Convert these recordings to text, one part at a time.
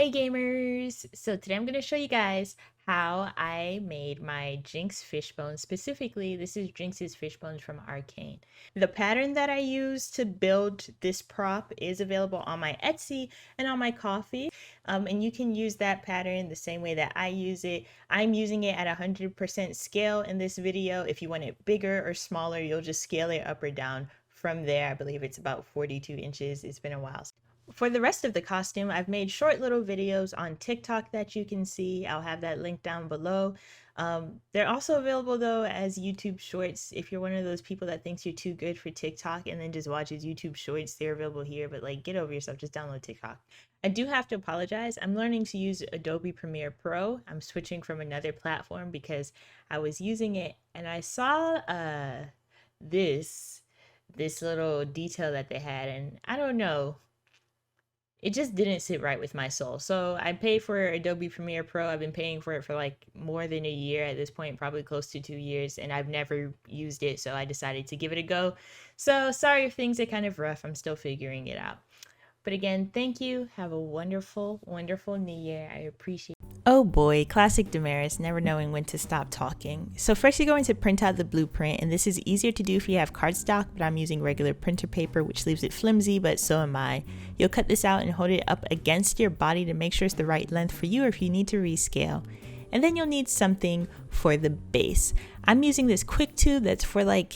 Hey gamers! So today I'm going to show you guys how I made my Jinx Fishbones. Specifically, this is Jinx's Fishbones from Arcane. The pattern that I use to build this prop is available on my Etsy and on my Ko-fi. And you can use that pattern the same way that I use it. I'm using it at 100% scale in this video. If you want it bigger or smaller, you'll just scale it up or down from there. I believe it's about 42 inches. It's been a while. For the rest of the costume, I've made short little videos on TikTok that you can see. I'll have that link down below. They're also available though as YouTube shorts. If you're one of those people that thinks you're too good for TikTok and then just watches YouTube shorts, they're available here. But like, get over yourself, just download TikTok. I do have to apologize. I'm learning to use Adobe Premiere Pro. I'm switching from another platform because I was using it and I saw this little detail that they had, and I don't know, it just didn't sit right with my soul. So I paid for Adobe Premiere Pro. I've been paying for it for like more than a year at this point, probably close to 2 years, and I've never used it. So I decided to give it a go. So sorry if things are kind of rough. I'm still figuring it out. But again, thank you. Have a wonderful, wonderful new year. I appreciate it. Oh boy, classic Damaris, never knowing when to stop talking. So first you're going to print out the blueprint, and this is easier to do if you have cardstock, but I'm using regular printer paper, which leaves it flimsy, but so am I. You'll cut this out and hold it up against your body to make sure it's the right length for you or if you need to rescale. And then you'll need something for the base. I'm using this quick tube that's for like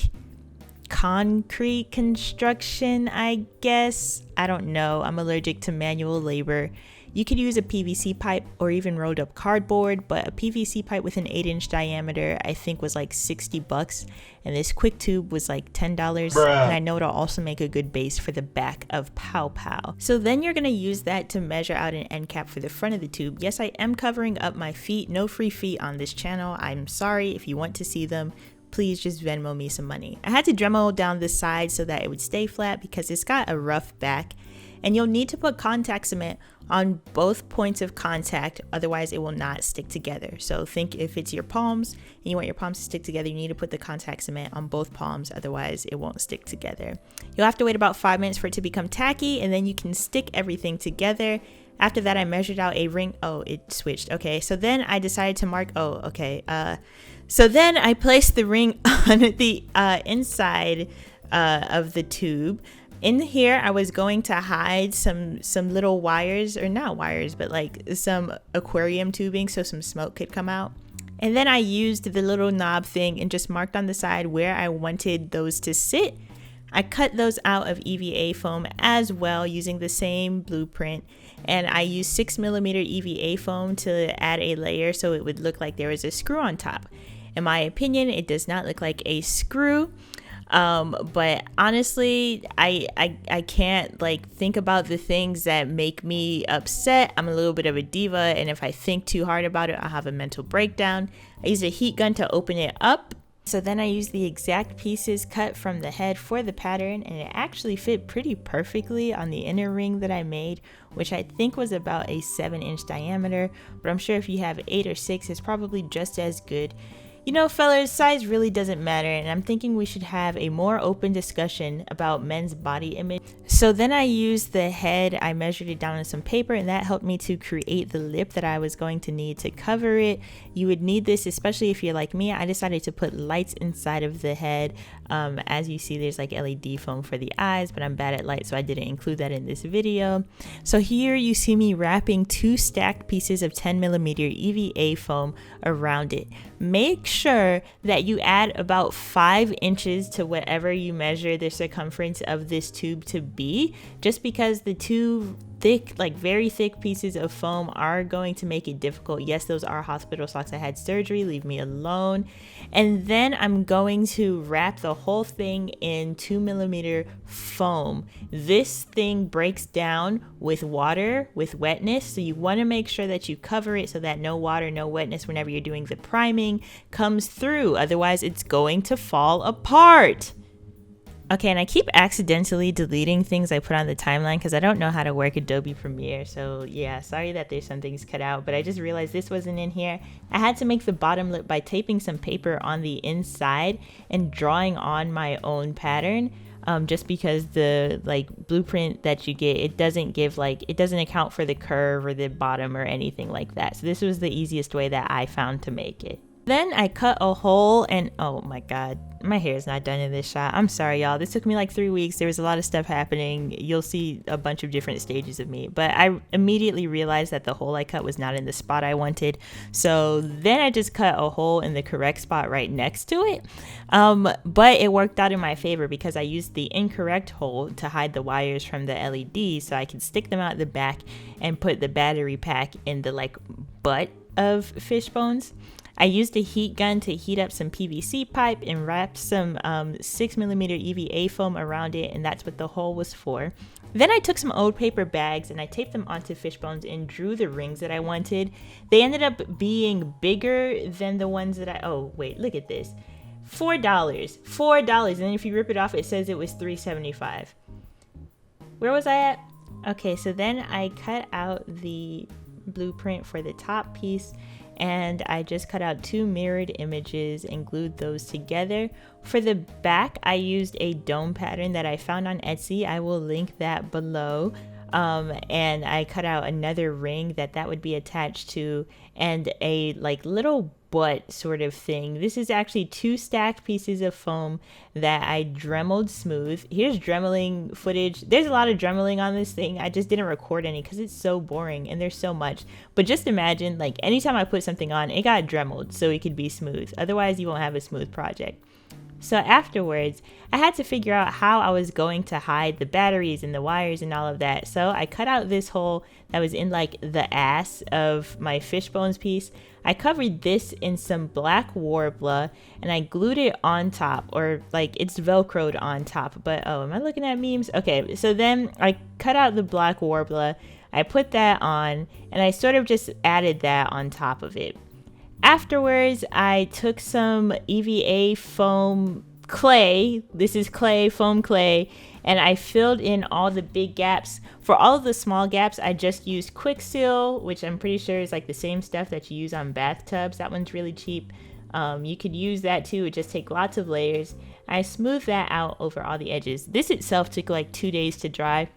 concrete construction, I guess. I don't know. I'm allergic to manual labor. You could use a PVC pipe or even rolled up cardboard, but a PVC pipe with an 8-inch diameter I think was like 60 bucks, and this quick tube was like $10. And I know it'll also make a good base for the back of Pow Pow. So then you're going to use that to measure out an end cap for the front of the tube. Yes, I am covering up my feet. No free feet on this channel. I'm sorry. If you want to see them, please just Venmo me some money. I had to Dremel down the side so that it would stay flat because it's got a rough back, and you'll need to put contact cement on both points of contact, otherwise it will not stick together. So think if it's your palms and you want your palms to stick together, you need to put the contact cement on both palms, otherwise it won't stick together. You'll have to wait about 5 minutes for it to become tacky, and then you can stick everything together. After that, I measured out a ring. Oh, it switched. Okay, so then I decided to mark. Oh, okay. So then I placed the ring on the inside of the tube. In here, I was going to hide some little wires, or not wires, but like some aquarium tubing so some smoke could come out. And then I used the little knob thing and just marked on the side where I wanted those to sit. I cut those out of EVA foam as well using the same blueprint, and I used 6mm EVA foam to add a layer so it would look like there was a screw on top. In my opinion, it does not look like a screw. But honestly, I can't like think about the things that make me upset. I'm a little bit of a diva, and if I think too hard about it, I'll have a mental breakdown. I use a heat gun to open it up. So then I used the exact pieces cut from the head for the pattern, and it actually fit pretty perfectly on the inner ring that I made, which I think was about a 7-inch diameter, but I'm sure if you have 8 or 6, it's probably just as good. You know, fellas, size really doesn't matter, and I'm thinking we should have a more open discussion about men's body image. So then I used the head, I measured it down on some paper, and that helped me to create the lip that I was going to need to cover it. You would need this, especially if you're like me. I decided to put lights inside of the head. As you see, there's like LED foam for the eyes, but I'm bad at light, so I didn't include that in this video. So here you see me wrapping 2 stacked pieces of 10mm EVA foam around it. Make sure that you add about 5 inches to whatever you measure the circumference of this tube to be, just because the 2 thick, like very thick pieces of foam are going to make it difficult. Yes, those are hospital socks. I had surgery, leave me alone. And then I'm going to wrap the whole thing in 2mm foam. This thing breaks down with water, with wetness, so you want to make sure that you cover it so that no water, no wetness whenever you're doing the priming comes through, otherwise it's going to fall apart. Okay, and I keep accidentally deleting things I put on the timeline because I don't know how to work Adobe Premiere. So yeah, sorry that there's some things cut out, but I just realized this wasn't in here. I had to make the bottom lip by taping some paper on the inside and drawing on my own pattern. Just because the like blueprint that you get, it doesn't give like, it doesn't account for the curve or the bottom or anything like that. So this was the easiest way that I found to make it. Then I cut a hole and oh my god, my hair is not done in this shot. I'm sorry y'all, this took me like 3 weeks. There was a lot of stuff happening. You'll see a bunch of different stages of me, but I immediately realized that the hole I cut was not in the spot I wanted. So then I just cut a hole in the correct spot right next to it. But it worked out in my favor because I used the incorrect hole to hide the wires from the LED so I could stick them out the back and put the battery pack in the like butt of Fishbones. I used a heat gun to heat up some PVC pipe and wrap some 6mm EVA foam around it, and that's what the hole was for. Then I took some old paper bags and I taped them onto Fishbones and drew the rings that I wanted. They ended up being bigger than the ones that oh wait, look at this. $4, and then if you rip it off it says it was $3.75. Where was I at? Okay, so then I cut out the blueprint for the top piece and I just cut out 2 mirrored images and glued those together. For the back, I used a dome pattern that I found on Etsy. I will link that below. And I cut out another ring that would be attached to, and a like little butt sort of thing. This is actually 2 stacked pieces of foam that I dremeled smooth. Here's dremeling footage. There's a lot of dremeling on this thing. I just didn't record any because it's so boring and there's so much. But just imagine, like, anytime I put something on, it got dremeled so it could be smooth. Otherwise, you won't have a smooth project. So afterwards, I had to figure out how I was going to hide the batteries and the wires and all of that. So I cut out this hole that was in like the ass of my Fishbones piece. I covered this in some black Warbler and I glued it on top, or like it's velcroed on top. But oh, am I looking at memes? Okay, so then I cut out the black Warbler, I put that on, and I sort of just added that on top of it. Afterwards, I took some EVA foam clay. This is clay, foam clay, and I filled in all the big gaps. For all of the small gaps, I just used Quick Seal, which I'm pretty sure is like the same stuff that you use on bathtubs. That one's really cheap. You could use that too. It just takes lots of layers. I smoothed that out over all the edges. This itself took like 2 days to dry.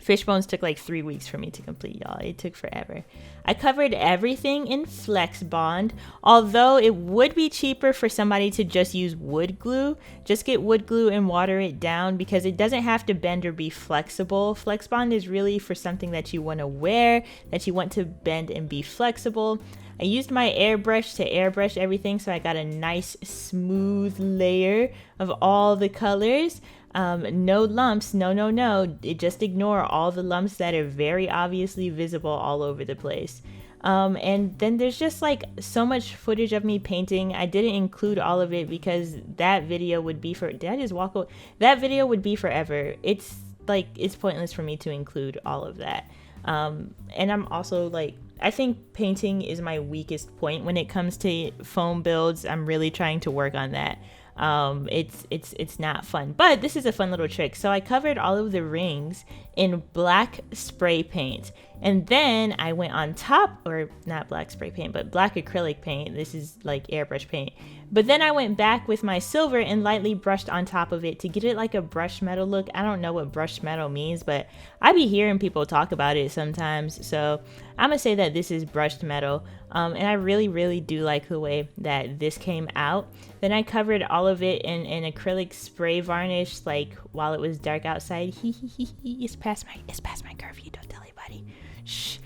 Fishbones took like 3 weeks for me to complete, y'all. It took forever. I covered everything in Flex Bond, although it would be cheaper for somebody to just use wood glue. Just get wood glue and water it down because it doesn't have to bend or be flexible. Flex Bond is really for something that you want to wear, that you want to bend and be flexible. I used my airbrush to airbrush everything so I got a nice smooth layer of all the colors. No lumps, no. Just ignore all the lumps that are very obviously visible all over the place. And then there's just like so much footage of me painting. I didn't include all of it because that video would be for, did I just walk away? That video would be forever. It's like, it's pointless for me to include all of that. And I'm also like, I think painting is my weakest point when it comes to foam builds. I'm really trying to work on that. It's not fun, but this is a fun little trick. So I covered all of the rings in black spray paint, and then I went on top, or not black spray paint, but black acrylic paint. This is like airbrush paint. But then I went back with my silver and lightly brushed on top of it to get it like a brushed metal look. I don't know what brushed metal means, but I be hearing people talk about it sometimes. So I'm gonna say that this is brushed metal. And I really do like the way that this came out. Then I covered all of it in acrylic spray varnish, like while it was dark outside. It's past my curfew, don't tell anybody. Shh.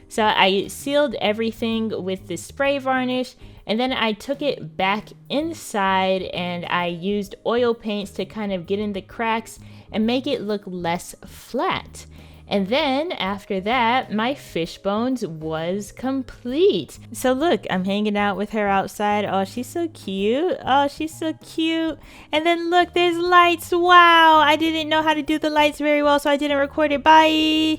So I sealed everything with the spray varnish, and then I took it back inside and I used oil paints to kind of get in the cracks and make it look less flat. And then after that, my Fishbones was complete. So look, I'm hanging out with her outside. Oh, she's so cute. And then look, there's lights. Wow, I didn't know how to do the lights very well, so I didn't record it. Bye.